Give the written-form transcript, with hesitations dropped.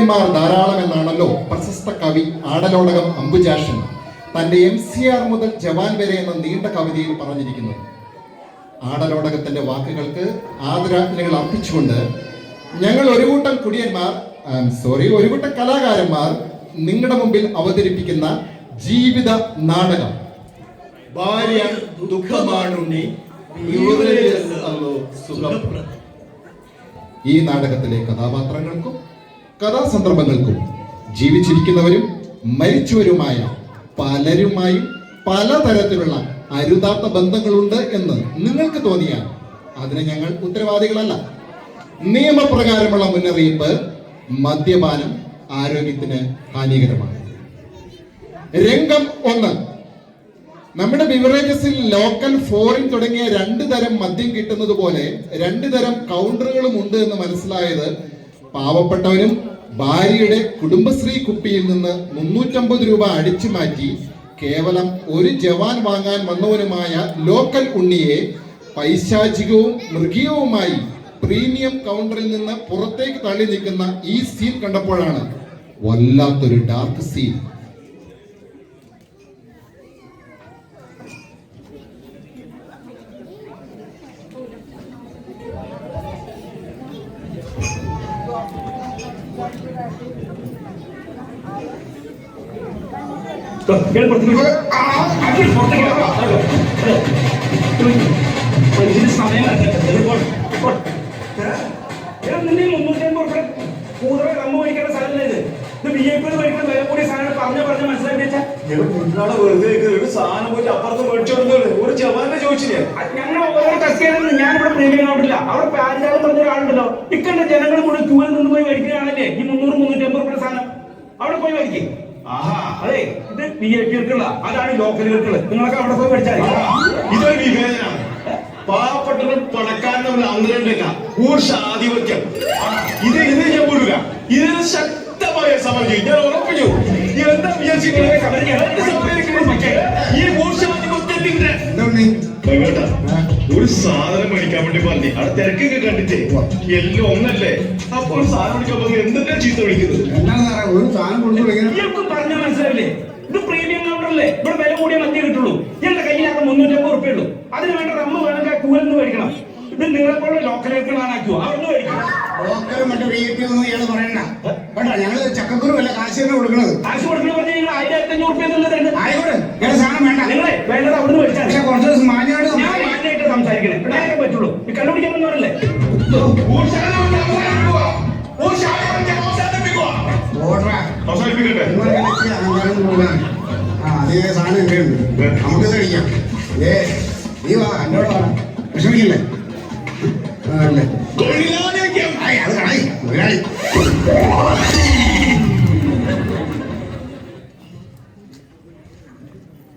കുടിയന്മാർ ധാരാളം എന്നാണല്ലോ പ്രശസ്ത കവി ആടലോടകം അംബുജാക്ഷൻ തന്റെ MCR മുതൽ ജവാൻ വരെ എന്ന നീണ്ട കവിതയിൽ പറഞ്ഞിരിക്കുന്നത്. ആടലോടകത്തിന്റെ വാക്കുകൾക്ക് ആദരാജ്ഞകൾ അർപ്പിച്ചുകൊണ്ട് ഞങ്ങൾ ഒരു കൂട്ടം കുടിയന്മാർ ഒരു കൂട്ടം കലാകാരന്മാർ നിങ്ങളുടെ മുമ്പിൽ അവതരിപ്പിക്കുന്ന ജീവിത നാടകം ഭാര്യ ദുഃഖമാണുണ്ണി ഈ നാടകത്തിലെ കഥാപാത്രങ്ങൾക്കും കഥാസന്ദർഭങ്ങൾക്കും ജീവിച്ചിരിക്കുന്നവരും മരിച്ചവരുമായ പലരുമായും പലതരത്തിലുള്ള അരുതാത്ത ബന്ധങ്ങളുണ്ട് എന്ന് നിങ്ങൾക്ക് തോന്നിയാൽ അതിന് ഞങ്ങൾ ഉത്തരവാദികളല്ല. നിയമപ്രകാരമുള്ള മുന്നറിയിപ്പ്: മദ്യപാനം ആരോഗ്യത്തിന് ഹാനികരമാണ്. രംഗം 1. നമ്മുടെ ബിവറേജസിൽ ലോക്കൽ, ഫോറിൻ തുടങ്ങിയ 2 തരം മദ്യം കിട്ടുന്നത് പോലെ 2 തരം കൗണ്ടറുകളും ഉണ്ട് എന്ന് മനസ്സിലായത് പാവപ്പെട്ടവനും ഭാര്യയുടെ കുടുംബശ്രീ കുപ്പിയിൽ നിന്ന് 350 രൂപ അടിച്ചു മാറ്റി കേവലം ഒരു ജവാൻ വാങ്ങാൻ വന്നവനുമായ ലോക്കൽ ഉണ്ണിയെ പൈശാചികവും മൃഗീയവുമായി പ്രീമിയം കൗണ്ടറിൽ നിന്ന് പുറത്തേക്ക് തള്ളി നിൽക്കുന്ന ഈ സീൻ കണ്ടപ്പോഴാണ് വല്ലാത്തൊരു ഡാർക്ക് സീൻ. ഒരു ജവാനെ ചോദിച്ചില്ലേ? ഞങ്ങൾ ഓരോ കസ്റ്റഡിയിൽ ഞാനിവിടെ പ്രീമിയം കൗണ്ടില്ല. അവിടെ പാരിജാതം പറഞ്ഞ ഒരാളുണ്ടല്ലോ, ഇക്കണ്ട ജനങ്ങൾ മുഴുവൻ ക്യൂവിൽ നിന്ന് പോയി മേടിക്കുകയാണല്ലേ ഈ 300-350 രൂപയുടെ സാധനം. അവിടെ പോയി മേടിക്കും. അതെ, ഇത് VIPകൾക്കുള്ള, അതാണ് ലോക്കലുകൾക്കുള്ള. നിങ്ങളൊക്കെ അവിടെ പോയി മേടിച്ചാൽ ഇതൊരു വിവേചനമാണ്. പാവപ്പെട്ടവർ പണക്കാരൻ തമ്മിൽ അന്തരമില്ല, ഊർഷാധിപത്യം. ഇത് ഞാൻ പോലുക. ഇതിന് ശക്തമായ സമരം ചെയ്യും. ഞാൻ ഉറപ്പിച്ചു. എന്താ വിചാരിച്ചിട്ടുള്ള ഈ ഊർഷാധിപത്യത്തിന്റെ ഒരു സാധനം മേടിക്കാൻ വേണ്ടി പറഞ്ഞു. അവിടെ തിരക്കൊക്കെ കണ്ടിട്ടേ എല്ലാം ഒന്നല്ലേ. അപ്പോൾ സാധനം മേടിക്കാൻ പറഞ്ഞു എന്തൊക്കെ ചീത്ത വിളിക്കുന്നത്? ഒരു സാധനം പറഞ്ഞാൽ മനസ്സിലാവില്ലേ? ഇത് പ്രീമിയം കൗണ്ടറല്ലേ, ഇവിടെ വില കൂടിയ മദ്യം കിട്ടുള്ളൂ. എന്റെ കയ്യിലാകെ 350 ഉറുപ്പയുള്ളൂ. അതിന് വേണ്ട റമ്മ് വേണമെങ്കിൽ കൂലെന്ന് മേടിക്കണം. ഇത് നിങ്ങളെപ്പോലെ ലോക്കലേക്കാണ് ആക്കുവോ? അവിടുന്ന് മേടിക്കണം. ഞങ്ങള് ചക്കക്കുരു വല്ല കാശ് കൊടുക്കണത്. കാശ് കൊടുക്കണ പറഞ്ഞാൽ നിങ്ങൾ 1500 ഉറുപ്പ സാധനം വേണ്ട. നിങ്ങളെ വേണ്ടത് അവിടുന്ന് മേടിച്ചാൽ. പക്ഷെ കുറച്ച് ദിവസം മാന്യമായിട്ട് ഞാൻ മാന്യമായിട്ട് സംസാരിക്കണേ. ഇടാനേ പറ്റുള്ളൂ. ഈ കണ്ടുപിടിക്കാൻ വന്നവരല്ലേ? അതേ സാധനം ഉണ്ട്, നമുക്കിത് കഴിക്കാം. നീ വാ, എന്നോട് വാ, വിഷമിക്കില്ലേ? അത് കളായി തൊഴിലാളി